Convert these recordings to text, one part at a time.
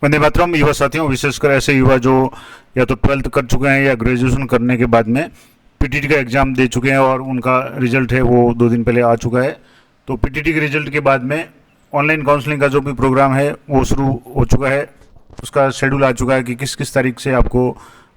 वंदे मातरम युवा साथियों, विशेषकर ऐसे युवा जो या तो 12th कर चुके हैं या ग्रेजुएशन करने के बाद में पीटीटी का एग्ज़ाम दे चुके हैं और उनका रिजल्ट है वो 2 दिन पहले आ चुका है। तो पीटीटी के रिजल्ट के बाद में ऑनलाइन काउंसलिंग का जो भी प्रोग्राम है वो शुरू हो चुका है। उसका शेड्यूल आ चुका है कि किस किस तारीख से आपको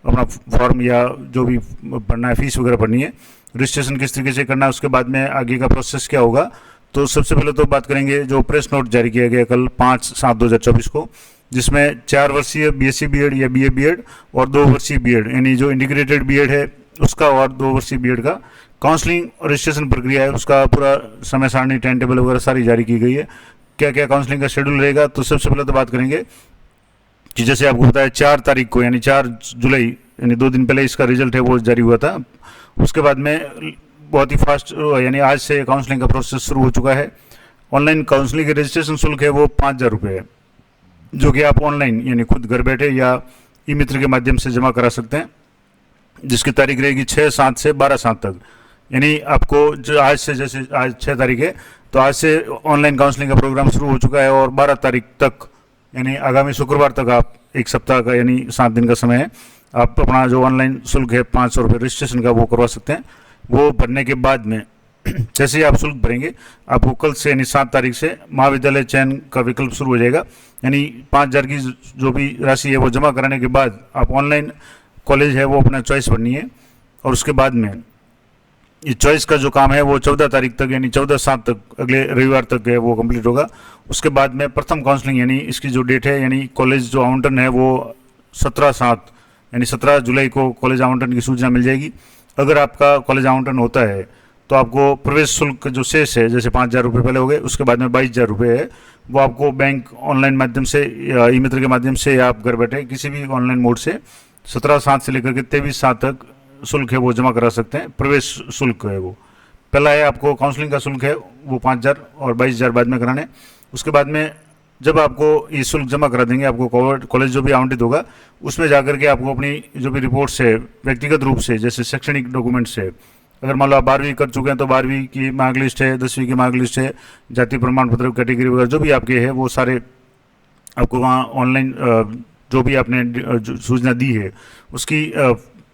अपना फॉर्म या जो भी भरना है, फीस वगैरह भरनी है, रजिस्ट्रेशन किस तरीके से करना है, उसके बाद में आगे का प्रोसेस क्या होगा। तो सबसे पहले तो बात करेंगे जो प्रेस नोट जारी किया गया कल 5/7/2024 को, जिसमें 4 वर्षीय बीएससी बीएड या बीए बीएड और 2 वर्षीय बीएड यानी जो इंटीग्रेटेड बीएड है उसका और 2 वर्षीय बीएड का काउंसलिंग और रजिस्ट्रेशन प्रक्रिया है, उसका पूरा समय सारणी, टाइम टेबल वगैरह सारी जारी की गई है। क्या क्या काउंसलिंग का शेड्यूल रहेगा, तो सबसे पहले तो बात करेंगे कि जैसे आपको बताया 4 तारीख को यानी 4 जुलाई यानी 2 दिन पहले इसका रिजल्ट है वो जारी हुआ था। उसके बाद में बहुत ही फास्ट यानी आज से काउंसलिंग का प्रोसेस शुरू हो चुका है। ऑनलाइन काउंसलिंग के रजिस्ट्रेशन शुल्क है वो 5,000 रुपये है, जो कि आप ऑनलाइन यानी खुद घर बैठे या ई मित्र के माध्यम से जमा करा सकते हैं, जिसकी तारीख रहेगी 6/7 से 12/7 तक। यानी आपको जो आज से, जैसे आज 6 तारीख है तो आज से ऑनलाइन काउंसलिंग का प्रोग्राम शुरू हो चुका है और 12 तारीख तक यानी आगामी शुक्रवार तक आप 1 सप्ताह का यानी 7 दिन का समय है, आप अपना जो ऑनलाइन शुल्क है 500 रुपये रजिस्ट्रेशन का वो करवा सकते हैं। वो भरने के बाद में जैसे ही आप शुल्क भरेंगे आपको कल से यानी 7 तारीख से महाविद्यालय चयन का विकल्प शुरू हो जाएगा। यानी 5,000 की जो भी राशि है वो जमा कराने के बाद आप ऑनलाइन कॉलेज है वो अपना चॉइस भरनी है और उसके बाद में ये चॉइस का जो काम है वो 14 तारीख तक यानी 14/7 तक, अगले रविवार तक है वो कंप्लीट होगा। उसके बाद में प्रथम काउंसलिंग यानी इसकी जो डेट है यानी कॉलेज जो आवंटन है वो 17/7 यानी 17 जुलाई को कॉलेज आवंटन की सूचना मिल जाएगी। अगर आपका कॉलेज आवंटन होता है तो आपको प्रवेश शुल्क जो शेष है, जैसे 5,000 रुपये पहले हो गए, उसके बाद में 22,000 रुपये है, वो आपको बैंक ऑनलाइन माध्यम से या ई मित्र के माध्यम से या आप घर बैठे किसी भी ऑनलाइन मोड से 17/7 से लेकर के 23/7 तक शुल्क है वो जमा करा सकते हैं। प्रवेश शुल्क है वो पहला है, आपको काउंसलिंग का शुल्क है वो 5,000 और 22,000 बाद में कराने। उसके बाद में जब आपको ये शुल्क जमा करा देंगे, आपको कॉलेज जो भी आवंटित होगा उसमें जाकर के आपको अपनी जो भी रिपोर्ट्स है व्यक्तिगत रूप से, जैसे शैक्षणिक डॉक्यूमेंट्स है, अगर मान लो आप 12वीं कर चुके हैं तो 12वीं की मार्क लिस्ट है, 10वीं की मार्क लिस्ट है, जाति प्रमाण पत्र कैटेगरी वगैरह जो भी आपके है वो सारे आपको वहाँ ऑनलाइन जो भी आपने सूचना दी है उसकी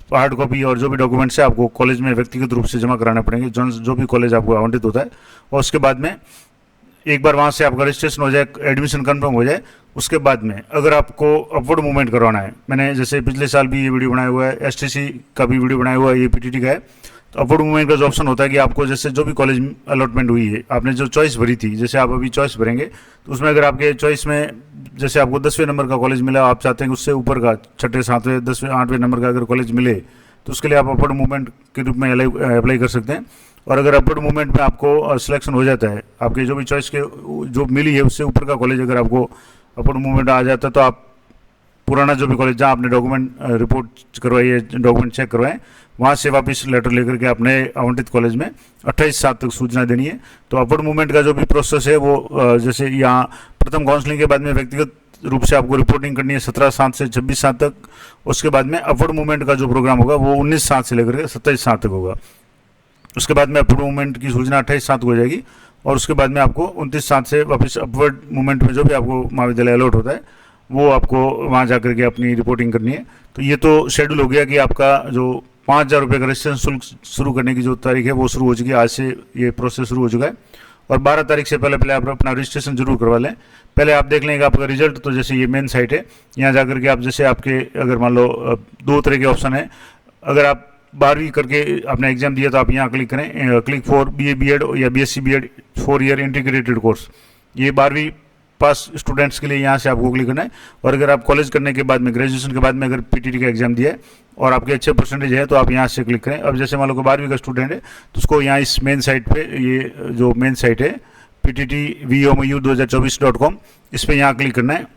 हार्ड कॉपी और जो भी डॉक्यूमेंट्स है आपको कॉलेज में व्यक्तिगत रूप से जमा कराने पड़ेंगे, जो भी कॉलेज आपको आवंटित होता है। और उसके बाद में एक बार वहाँ से आपका रजिस्ट्रेशन हो जाए, एडमिशन कंफर्म हो जाए, उसके बाद में अगर आपको अपवर्ड मूवमेंट करवाना है, मैंने जैसे पिछले साल भी ये वीडियो बनाया हुआ है, एसटीसी का भी वीडियो बनाया हुआ है, ये पीटीटी का है। तो अपवर्ड मूवमेंट का जो ऑप्शन होता है कि आपको जैसे जो भी कॉलेज अलॉटमेंट हुई है, आपने जो चॉइस भरी थी, जैसे आप अभी चॉइस भरेंगे तो उसमें अगर आपके चॉइस में जैसे आपको 10वें नंबर का कॉलेज मिला, आप चाहते हैं कि उससे ऊपर का 6ठे 7वें 10वें 8वें नंबर का अगर कॉलेज मिले तो उसके लिए आप अपवर्ड मूवमेंट के रूप में अप्लाई कर सकते हैं। और अगर अपवर्ड मूवमेंट में आपको सिलेक्शन हो जाता है, आपके जो भी चॉइस के जो मिली है उससे ऊपर का कॉलेज अगर आपको अपवर्ड मूवमेंट आ जाता है, तो आप पुराना जो भी कॉलेज जहाँ आपने डॉक्यूमेंट रिपोर्ट करवाई है, डॉक्यूमेंट चेक करवाएं, वहाँ से वापस लेटर लेकर के अपने आवंटित कॉलेज में 28/7 तक सूचना देनी है। तो अपवर्ड मूवमेंट का जो भी प्रोसेस है वो जैसे यहाँ प्रथम काउंसलिंग के बाद में व्यक्तिगत रूप से आपको रिपोर्टिंग करनी है 17/7 से 26/7 तक। उसके बाद में अपवर्ड मूवमेंट का जो प्रोग्राम होगा वो 19/7 से लेकर के 27/7 तक होगा। उसके बाद में अपवर्ड मूवमेंट की सूचना 28/7 को हो जाएगी और उसके बाद में आपको 29/7 से वापस अपवर्ड मूवमेंट में जो भी आपको महाविद्यालय अलॉट होता है वो आपको वहाँ जाकर के अपनी रिपोर्टिंग करनी है। तो ये तो शेड्यूल हो गया कि आपका जो 5,000 रुपये का रजिस्ट्रेशन शुल्क शुरू करने की जो तारीख है वो शुरू हो चुकी है, आज से ये प्रोसेस शुरू हो चुका है। और 12 तारीख से पहले आप अपना रजिस्ट्रेशन जरूर करवा लें। पहले आप देख लेंगे आपका रिजल्ट, तो जैसे ये मेन साइट है, यहाँ जाकर के आप जैसे आपके अगर मान लो 2 तरह के ऑप्शन है, अगर आप 12वीं करके आपने एग्जाम दिया तो आप यहाँ क्लिक करें, क्लिक फॉर बीए बीएड या B Sc B Ed 4 year integrated course, ये 12वीं पास स्टूडेंट्स के लिए यहाँ से आपको क्लिक करना है। और अगर आप कॉलेज करने के बाद में, ग्रेजुएशन के बाद में अगर पीटीटी का एग्जाम दिया है और आपके अच्छे परसेंटेज है तो आप यहाँ से क्लिक करें। अब जैसे मान लो कि 12वीं का स्टूडेंट है तो उसको यहाँ इस मेन साइट पे, ये जो मेन साइट है pttvmu2024.com, इस पर यहाँ क्लिक करना है।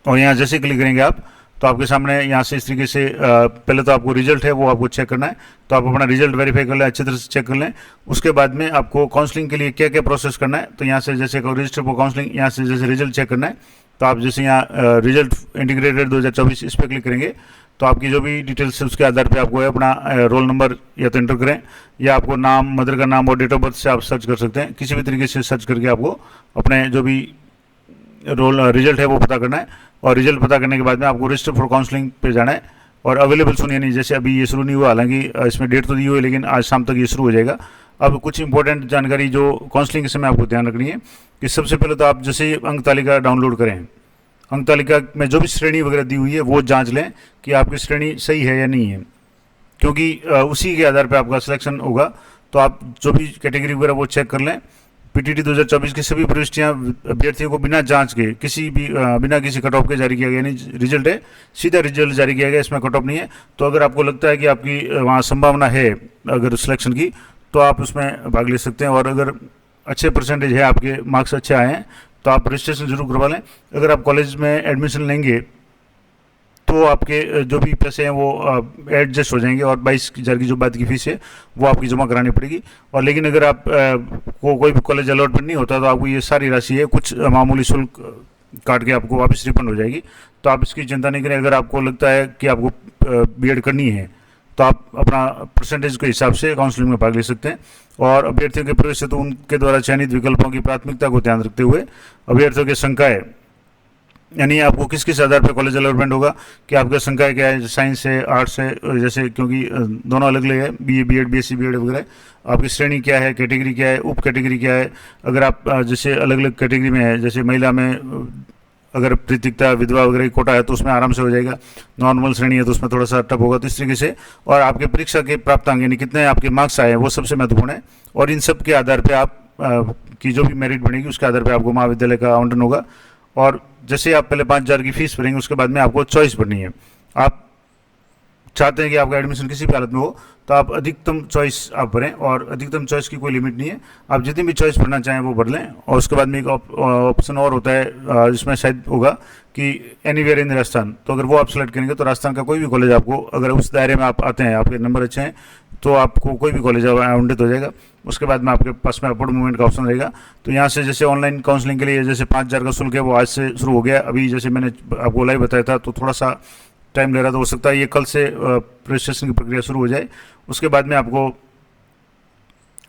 और यहाँ जैसे क्लिक करेंगे आप तो आपके सामने यहाँ से इस तरीके से पहले तो आपको रिजल्ट है वो आपको चेक करना है, तो आप अपना रिजल्ट वेरीफाई कर लें, अच्छी तरह से चेक कर लें। उसके बाद में आपको काउंसलिंग के लिए क्या क्या प्रोसेस करना है, तो यहाँ से जैसे रजिस्टर फॉर काउंसलिंग, यहाँ से जैसे रिजल्ट चेक करना है तो आप जैसे यहाँ रिजल्ट इंटीग्रेटेड 2024 इस पर क्लिक करेंगे तो आपकी जो भी डिटेल्स है उसके आधार पर आपको अपना रोल नंबर या तो एंटर करें या आपको नाम, मदर का नाम और डेट ऑफ बर्थ से आप सर्च कर सकते हैं। किसी भी तरीके से सर्च करके आपको अपने जो भी रोल रिजल्ट है वो पता करना है, और रिजल्ट पता करने के बाद में आपको रजिस्टर फॉर काउंसलिंग पे जाना है। और अवेलेबल सुनिए नहीं, जैसे अभी ये शुरू नहीं हुआ, हालांकि इसमें डेट तो दी हुई है, लेकिन आज शाम तक ये शुरू हो जाएगा। अब कुछ इंपॉर्टेंट जानकारी जो काउंसलिंग के समय आपको ध्यान रखनी है कि सबसे पहले तो आप जैसे अंक तालिका डाउनलोड करें, अंक तालिका में जो भी श्रेणी वगैरह दी हुई है वो जांच लें कि आपकी श्रेणी सही है या नहीं है, क्योंकि उसी के आधार पर आपका सिलेक्शन होगा। तो आप जो भी कैटेगरी वगैरह वो चेक कर लें। पीटीटी 2024 की सभी प्रविष्टियां अभ्यर्थियों को बिना जांच के किसी भी बिना किसी कट ऑफ के जारी किया गया, यानी रिजल्ट है सीधा रिजल्ट जारी किया गया, इसमें कट ऑफ नहीं है। तो अगर आपको लगता है कि आपकी वहाँ संभावना है अगर सिलेक्शन की, तो आप उसमें भाग ले सकते हैं। और अगर अच्छे परसेंटेज है, आपके मार्क्स अच्छे आए हैं, तो आप रजिस्ट्रेशन जरूर करवा लें। अगर आप कॉलेज में एडमिशन लेंगे तो आपके जो भी पैसे हैं वो एडजस्ट हो जाएंगे, और 22,000 की जो बात की फीस है वो आपकी जमा करानी पड़ेगी। और लेकिन अगर आप को कोई भी कॉलेज अलॉटमेंट नहीं होता, तो आपको ये सारी राशि है कुछ मामूली शुल्क काट के आपको वापस रिफंड हो जाएगी। तो आप इसकी चिंता नहीं करें। अगर आपको लगता है कि आपको बीएड करनी है, तो आप अपना परसेंटेज के हिसाब से काउंसलिंग में भाग ले सकते हैं। और अभ्यर्थियों के प्रवेश से तो उनके द्वारा चयनित विकल्पों की प्राथमिकता को ध्यान रखते हुए अभ्यर्थियों की संकाय, यानी आपको किस किस आधार पर कॉलेज अलॉटमेंट होगा कि आपका संकाय क्या है, साइंस है, आर्ट्स है, जैसे क्योंकि दोनों अलग अलग है, बीए बीएड बीएससी बीएड वगैरह, आपकी श्रेणी क्या है, कैटेगरी क्या है, उप कैटेगरी क्या है। अगर आप जैसे अलग अलग कैटेगरी में है, जैसे महिला में अगर प्रीतिकता विधवा वगैरह की कोटा है तो उसमें आराम से हो जाएगा, नॉर्मल श्रेणी है तो उसमें थोड़ा सा टफ होगा। तो इस तरीके से, और आपके परीक्षा के प्राप्तांक यानी कितने आपके मार्क्स आए हैं वो सबसे महत्वपूर्ण है। और इन सब के आधार पर आप की जो भी मेरिट बनेगी उसके आधार पर आपको महाविद्यालय का आवंटन होगा। और जैसे आप पहले 5,000 की फीस भरेंगे, उसके बाद में आपको चॉइस भरनी है। आप चाहते हैं कि आपका एडमिशन किसी भी हालत में हो, तो आप अधिकतम चॉइस आप भरें, और अधिकतम चॉइस की कोई लिमिट नहीं है, आप जितनी भी चॉइस भरना चाहें वो भर लें। और उसके बाद में एक ऑप्शन और होता है जिसमें शायद होगा कि एनीवेयर इन राजस्थान, तो अगर वो आप सेलेक्ट करेंगे तो राजस्थान का कोई भी कॉलेज आपको, अगर उस दायरे में आप आते हैं, आपके नंबर अच्छे हैं, तो आपको कोई भी कॉलेज आवंटित हो जाएगा। उसके बाद में आपके पास में अपवर्ड मूवमेंट का ऑप्शन रहेगा। तो यहाँ से जैसे ऑनलाइन काउंसलिंग के लिए जैसे 5,000 का शुल्क है वो आज से शुरू हो गया। अभी जैसे मैंने आपको लाइव बताया था तो थोड़ा सा टाइम ले रहा था, हो सकता है ये कल से रजिस्ट्रेशन की प्रक्रिया शुरू हो जाए। उसके बाद में आपको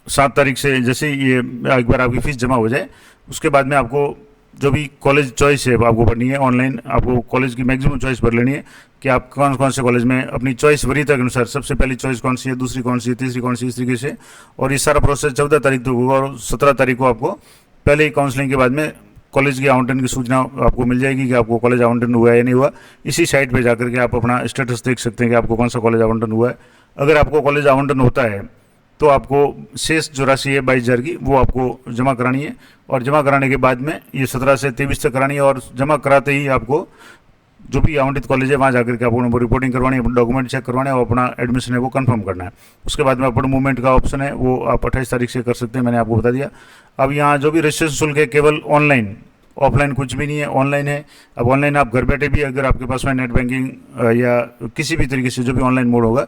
7 तारीख से जैसे ये एक बार आपकी फीस जमा हो जाए, उसके बाद में आपको जो भी कॉलेज चॉइस है वो आपको भरनी है ऑनलाइन। आपको कॉलेज की मैक्सिमम चॉइस भर लेनी है कि आप कौन कौन से कॉलेज में अपनी चॉइस वरीयता के अनुसार सबसे पहली चॉइस कौन सी है, दूसरी कौन सी है, तीसरी कौन सी, इस तरीके से। और ये सारा प्रोसेस 14 तारीख तक होगा, और 17 तारीख को आपको पहले ही काउंसलिंग के बाद में कॉलेज के आवंटन की सूचना आपको मिल जाएगी कि आपको कॉलेज आवंटन हुआ है या नहीं हुआ। इसी साइट पर जाकर के आप अपना स्टेटस देख सकते हैं कि आपको कौन सा कॉलेज आवंटन हुआ है। अगर आपको कॉलेज आवंटन होता है तो आपको शेष जो राशि है 22,000 की वो आपको जमा करानी है। और जमा कराने के बाद में ये 17 से 23 तक करानी है, और जमा कराते ही आपको जो भी आवंटित कॉलेज है वहाँ जाकर के आपको रिपोर्टिंग करवानी है, डॉक्यूमेंट चेक करवाने हैं, और अपना एडमिशन है वो कंफर्म करना है। उसके बाद में अपवर्ड मूवमेंट का ऑप्शन है वो आप 28 तारीख से कर सकते हैं, मैंने आपको बता दिया। अब यहाँ जो भी रजिस्ट्रेशन शुल्क है केवल ऑनलाइन, ऑफलाइन कुछ भी नहीं है, ऑनलाइन है। अब ऑनलाइन आप घर बैठे भी अगर आपके पास में नेट बैंकिंग या किसी भी तरीके से जो भी ऑनलाइन मोड होगा,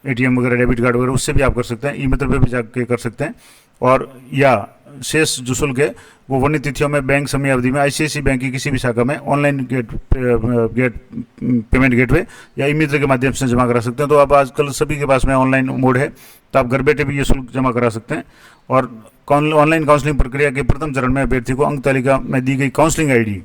एटीएम वगैरह, डेबिट कार्ड वगैरह, उससे भी आप कर सकते हैं, ई मित्र पे भी जाके कर सकते हैं। और या शेष जो शुल्क है वो वर्णित तिथियों में बैंक समय अवधि में आईसीआईसीआई बैंक की किसी भी शाखा में ऑनलाइन पेमेंट गेटवे या ई मित्र के माध्यम से जमा करा सकते हैं। तो अब आजकल सभी के पास में ऑनलाइन मोड है, तो आप घर बैठे भी ये शुल्क जमा करा सकते हैं। और ऑनलाइन काउंसलिंग प्रक्रिया के प्रथम चरण में अभ्यर्थी को अंक तालिका में दी गई काउंसलिंग आईडी,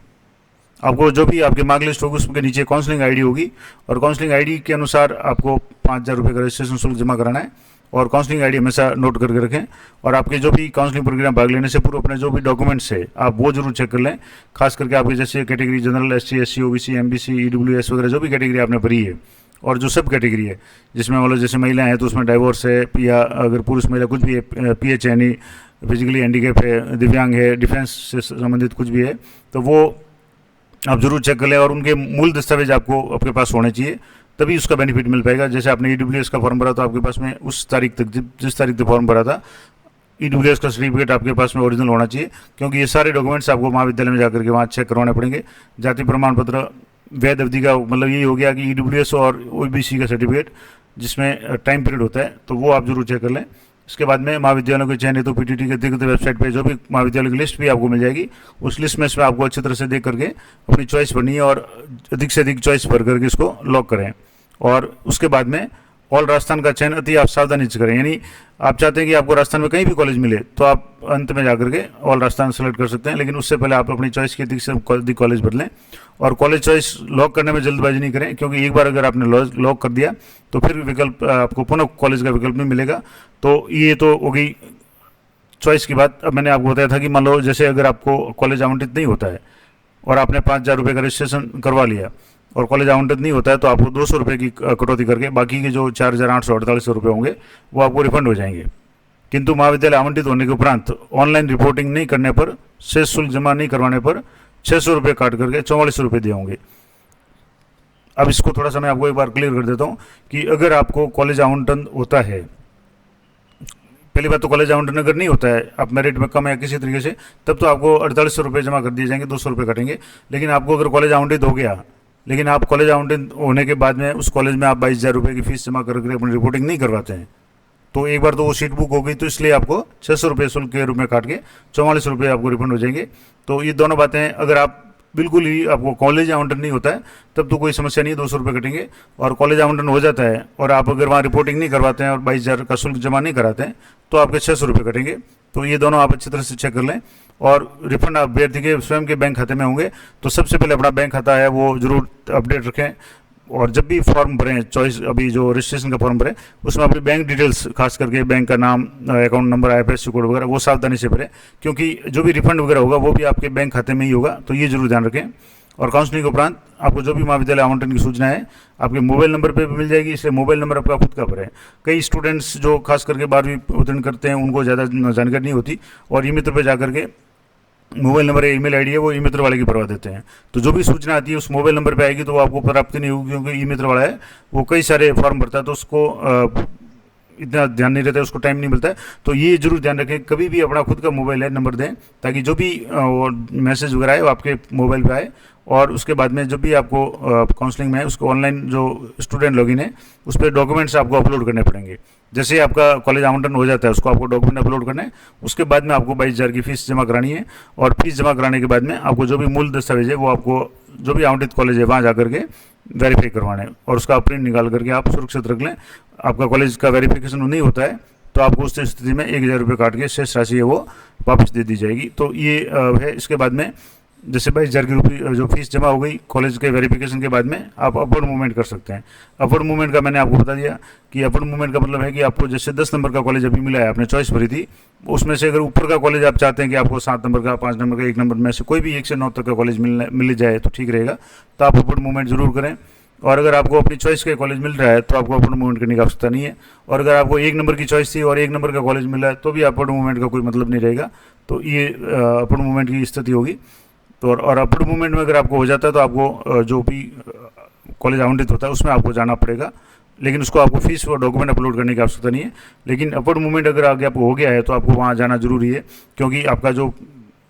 आपको जो भी आपकी मार्क लिस्ट होगी उसके नीचे काउंसलिंग आईडी होगी, और काउंसलिंग आईडी के अनुसार आपको 5,000 रुपये का रजिस्ट्रेशन शुल्क जमा कराना है। और काउंसलिंग आईडी हमेशा नोट करके रखें। और आपके जो भी काउंसलिंग प्रक्रिया में भाग लेने से पूर्व अपने जो भी डॉक्यूमेंट्स है आप वो जरूर चेक कर लें, खास करके आपके जैसे category general, SC, SC, OBC, MBC, EWS वगैरह जो भी कैटेगरी आपने भरी है, और जो सब कैटेगरी है जिसमें मतलब जैसे महिलाएं हैं तो उसमें डाइवोर्स है, या अगर पुरुष महिला कुछ भी है, पीएच यानी फिजिकली हैंडीकैप है, दिव्यांग है, डिफेंस से संबंधित कुछ भी है, तो वो आप जरूर चेक कर लें। और उनके मूल दस्तावेज आपको आपके पास होने चाहिए, तभी उसका बेनिफिट मिल पाएगा। जैसे आपने ईडब्ल्यूएस का फॉर्म भरा तो आपके पास में उस तारीख तक, जिस तारीख तक फॉर्म भरा था, ईडब्ल्यूएस का सर्टिफिकेट आपके पास में ओरिजिनल होना चाहिए, क्योंकि ये सारे डॉक्यूमेंट्स आपको महाविद्यालय में जाकर के वहाँ चेक करवाने पड़ेंगे। जाति प्रमाण पत्र, वैध अवधि का मतलब यही हो गया कि ईडब्ल्यूएस और ओबीसी का सर्टिफिकेट जिसमें टाइम पीरियड होता है, तो वो आप जरूर चेक कर लें। इसके बाद में महाविद्यालयों के चयन है तो पीटीटी के अधिकृत वेबसाइट पे जो भी महाविद्यालय की लिस्ट भी आपको मिल जाएगी, उस लिस्ट में इसमें आपको अच्छी तरह से देख करके अपनी चॉइस भरनी है, और अधिक से अधिक चॉइस भर करके इसको लॉक करें। और उसके बाद में ऑल राजस्थान का चयन अति आप सावधानी से करें। यानी आप चाहते हैं कि आपको राजस्थान में कहीं भी कॉलेज मिले तो आप अंत में जाकर के ऑल राजस्थान सेलेक्ट कर सकते हैं, लेकिन उससे पहले आप अपनी चॉइस के दिक्कत कॉलेज बदलें। और कॉलेज चॉइस लॉक करने में जल्दबाजी नहीं करें, क्योंकि एक बार अगर आपने लॉक कर दिया तो फिर विकल्प आपको पुनः कॉलेज का विकल्प नहीं मिलेगा। तो ये तो हो गई चॉइस की बात। अब मैंने आपको बताया था कि मान लो जैसे अगर आपको कॉलेज आवंटित नहीं होता है और आपने 5,000 रुपये का रजिस्ट्रेशन करवा लिया और कॉलेज आवंटित नहीं होता है, तो आपको 200 रुपये की कटौती करके बाकी के जो 4,848 रुपये होंगे वो आपको रिफंड हो जाएंगे। किंतु महाविद्यालय आवंटित होने के उपरांत ऑनलाइन रिपोर्टिंग नहीं करने पर, शेष शुल्क जमा नहीं करवाने पर 600 रुपये काट करके 44 रुपये दिए होंगे। अब इसको थोड़ा सा मैं आपको एक बार क्लियर कर देता हूँ कि अगर आपको कॉलेज आवंटन होता है, पहली बात तो कॉलेज आवंटन अगर नहीं होता है, आप मेरिट में कम है किसी तरीके से, तब तो आपको 48 रुपये जमा कर दिए जाएंगे, 200 रुपये कटेंगे। लेकिन आपको अगर कॉलेज आवंटित हो गया, लेकिन आप कॉलेज आवंटित होने के बाद में उस कॉलेज में आप 22,000 रुपये की फीस जमा करके अपनी रिपोर्टिंग नहीं करवाते हैं, तो एक बार तो वो सीट बुक हो गई, तो इसलिए आपको 600 रुपये शुल्क के रूप में काट के 44 रुपये आपको रिफंड हो जाएंगे। तो ये दोनों बातें, अगर आप बिल्कुल ही आपको कॉलेज आवंटन नहीं होता है तब तो कोई समस्या नहीं है, 200 रुपये कटेंगे। और कॉलेज आवंटन हो जाता है और आप अगर वहाँ रिपोर्टिंग नहीं करवाते हैं और 22,000 का शुल्क जमा नहीं कराते हैं तो आपके 600 रुपये कटेंगे। तो ये दोनों आप अच्छी तरह से चेक कर लें। और रिफंड आप अभ्यर्थी के स्वयं के बैंक खाते में होंगे, तो सबसे पहले अपना बैंक खाता है वो जरूर अपडेट रखें। और जब भी फॉर्म भरें, चॉइस अभी जो रजिस्ट्रेशन का फॉर्म भरें, उसमें अपनी बैंक डिटेल्स, खास करके बैंक का नाम, अकाउंट नंबर, IFSC कोड वगैरह वो सावधानी से भरें, क्योंकि जो भी रिफंड वगैरह होगा वो भी आपके बैंक खाते में ही होगा। तो ये जरूर ध्यान रखें। और काउंसलिंग के उपरांत आपको जो भी महाविद्यालय आवंटन की सूचना है आपके मोबाइल नंबर पे भी मिल जाएगी, इसलिए मोबाइल नंबर आपका खुद का भरें। कई स्टूडेंट्स जो खास करके 12वीं उत्तीर्ण करते हैं उनको ज़्यादा जानकारी नहीं होती और ई मित्र पर जाकर के मोबाइल नंबर या ईमेल आईडी है वो ई मित्र वाले की भरवा देते हैं। तो जो भी सूचना आती है उस मोबाइल नंबर पे आएगी, तो वो आपको प्राप्ति नहीं होगी, क्योंकि ई मित्र वाला है वो कई सारे फॉर्म भरता है, तो उसको इतना ध्यान नहीं रहता है, उसको टाइम नहीं मिलता है। तो ये जरूर ध्यान रखें, कभी भी अपना खुद का मोबाइल है नंबर दें, ताकि जो भी मैसेज वगैरह है वो आपके मोबाइल पे आए। और उसके बाद में जब भी आपको काउंसलिंग में है, उसको ऑनलाइन जो स्टूडेंट लॉगिन है उस पर डॉक्यूमेंट्स आपको अपलोड करने पड़ेंगे। जैसे आपका कॉलेज आवंटन हो जाता है उसको आपको डॉक्यूमेंट अपलोड करना है। उसके बाद में आपको 22,000 की फीस जमा करानी है, और फीस जमा कराने के बाद में आपको जो भी मूल दस्तावेज है वो आपको जो भी आवंटित कॉलेज है वहाँ जा करके वेरीफाई करवाना है, और उसका प्रिंट निकाल करके आप सुरक्षित रख लें। आपका कॉलेज का वेरिफिकेशन नहीं होता है तो आपको उस स्थिति में 1,000 रुपये काट के शेष राशि है वो वापस दे दी जाएगी। तो ये है। इसके बाद में जैसे 22,000 की रुपये जो फीस जमा हो गई, कॉलेज के वेरिफिकेशन के बाद में आप अपवर्ड मूवमेंट कर सकते हैं। अपवर्ड मूवमेंट का मैंने आपको बता दिया कि अपवर्ड मूवमेंट का मतलब है कि आपको जैसे 10 नंबर का कॉलेज अभी मिला है, आपने चॉइस भरी थी, उसमें से अगर ऊपर का कॉलेज आप चाहते हैं कि आपको 7 नंबर का, 5 नंबर का, 1 नंबर में से कोई भी 1 से 9 तक का कॉलेज मिल जाए तो ठीक रहेगा, तो आप अपवर्ड मूवमेंट जरूर करें। और अगर आपको अपनी चॉइस का कॉलेज मिल रहा है तो आपको अपवर्ड मूवमेंट करने की आवश्यकता नहीं है। और अगर आपको 1 नंबर की चॉइस थी और 1 नंबर का कॉलेज मिला है तो भी अपवर्ड मूवमेंट का कोई मतलब नहीं रहेगा। तो ये अपवर्ड मूवमेंट की स्थिति होगी। तो और अपवर्ड मूवमेंट में अगर आपको हो जाता है तो आपको जो भी कॉलेज आवंटित होता है उसमें आपको जाना पड़ेगा, लेकिन उसको आपको फीस और डॉक्यूमेंट अपलोड करने की आवश्यकता नहीं है। लेकिन अपवर्ड मूवमेंट अगर आगे आपको हो गया है तो आपको वहाँ जाना जरूरी है, क्योंकि आपका जो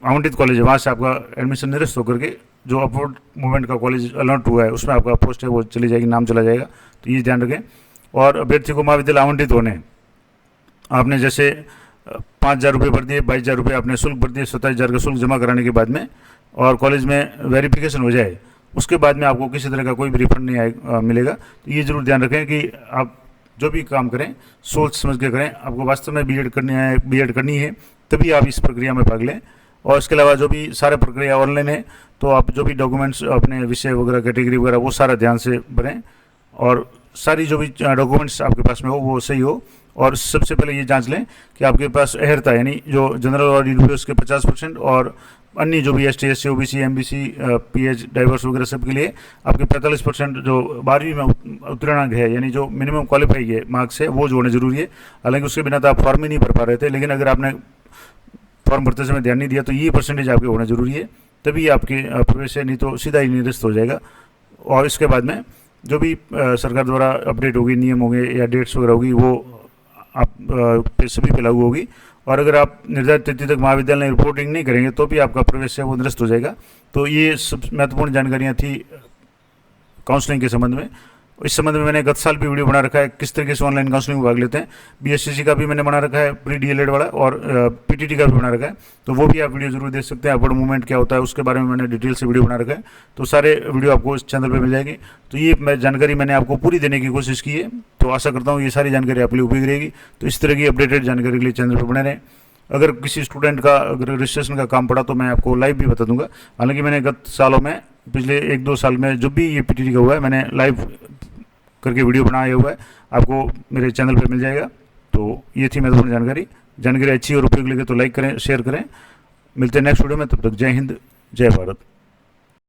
आवंटित कॉलेज है वहाँ से आपका एडमिशन निरस्त होकर के जो अपवर्ड मूवमेंट का कॉलेज अलॉट हुआ है उसमें आपका पोस्ट है वो चली जाएगी, नाम चला जाएगा। तो ये ध्यान रखें। और अभ्यर्थी को महाविद्यालय आवंटित होने आपने जैसे 5,000 रुपये भर दिए, 22,000 रुपये आपने शुल्क भर दिए, 27,000 का शुल्क जमा कराने के बाद में और कॉलेज में वेरिफिकेशन हो जाए, उसके बाद में आपको किसी तरह का कोई भी रिफंड नहीं मिलेगा। तो ये जरूर ध्यान रखें कि आप जो भी काम करें सोच समझ के करें। आपको वास्तव में बीएड करनी है तभी आप इस प्रक्रिया में भाग लें। और इसके अलावा जो भी सारा प्रक्रिया ऑनलाइन है, तो आप जो भी डॉक्यूमेंट्स अपने विषय वगैरह, कैटेगरी वगैरह वो सारा ध्यान से भरें, और सारी जो भी डॉक्यूमेंट्स आपके पास में हो वो सही हो। और सबसे पहले ये जांच लें कि आपके पास अहर्ता यानी जो जनरल और ईडब्ल्यूएस के 50% और अन्य जो भी ST SC OBC MBC PH diverse वगैरह सब के लिए आपके 45% जो 12वीं में उत्तीर्णांक है, यानी जो मिनिमम क्वालिफाई है मार्क्स है वो जोड़ने जरूरी है। हालांकि उसके बिना तो आप फॉर्म ही नहीं भर पा रहे थे, लेकिन अगर आपने फॉर्म भरते समय ध्यान नहीं दिया तो ये परसेंटेज आपके होना जरूरी है, तभी आपके प्रवेश है, नहीं तो सीधा ही निरस्त हो जाएगा। और इसके बाद में जो भी सरकार द्वारा अपडेट होगी, नियम होंगे या डेट्स वगैरह होगी वो आप पे सभी पे लागू होगी। और अगर आप निर्धारित तिथि तक महाविद्यालय में रिपोर्टिंग नहीं करेंगे तो भी आपका प्रवेश है वो निरस्त हो जाएगा। तो ये सब महत्वपूर्ण जानकारियाँ थी काउंसलिंग के संबंध में। इस संबंध में मैंने गत साल भी वीडियो बना रखा है, किस तरीके से ऑनलाइन काउंसलिंग में भाग लेते हैं। बीएससीसी का भी मैंने बना रखा है, प्री डीएलएड वाला, और पीटीटी का भी बना रखा है, तो वो भी आप वीडियो जरूर देख सकते हैं। अपवर्ड मूवमेंट क्या होता है उसके बारे में मैंने डिटेल से वीडियो बना रखा है, तो सारे वीडियो आपको इस चैनल पर मिल जाएगी। तो ये जानकारी मैंने आपको पूरी देने की कोशिश की है, तो आशा करता हूँ ये सारी जानकारी आपके लिए उपयोगी रहेगी। तो इस तरह की अपडेटेड जानकारी के लिए चैनल पर बने रहें। अगर किसी स्टूडेंट का अगर रजिस्ट्रेशन का काम पड़ा तो मैं आपको लाइव भी बता दूंगा। हालांकि मैंने गत सालों में, पिछले 1-2 साल में जो भी ये पीटीटी का हुआ है, मैंने लाइव करके वीडियो बनाया हुआ है, आपको मेरे चैनल पे मिल जाएगा। तो ये थी महत्वपूर्ण जानकारी अच्छी और उपयोगी लगे तो लाइक करें, शेयर करें। मिलते हैं नेक्स्ट वीडियो में, तब तक जय हिंद, जय भारत।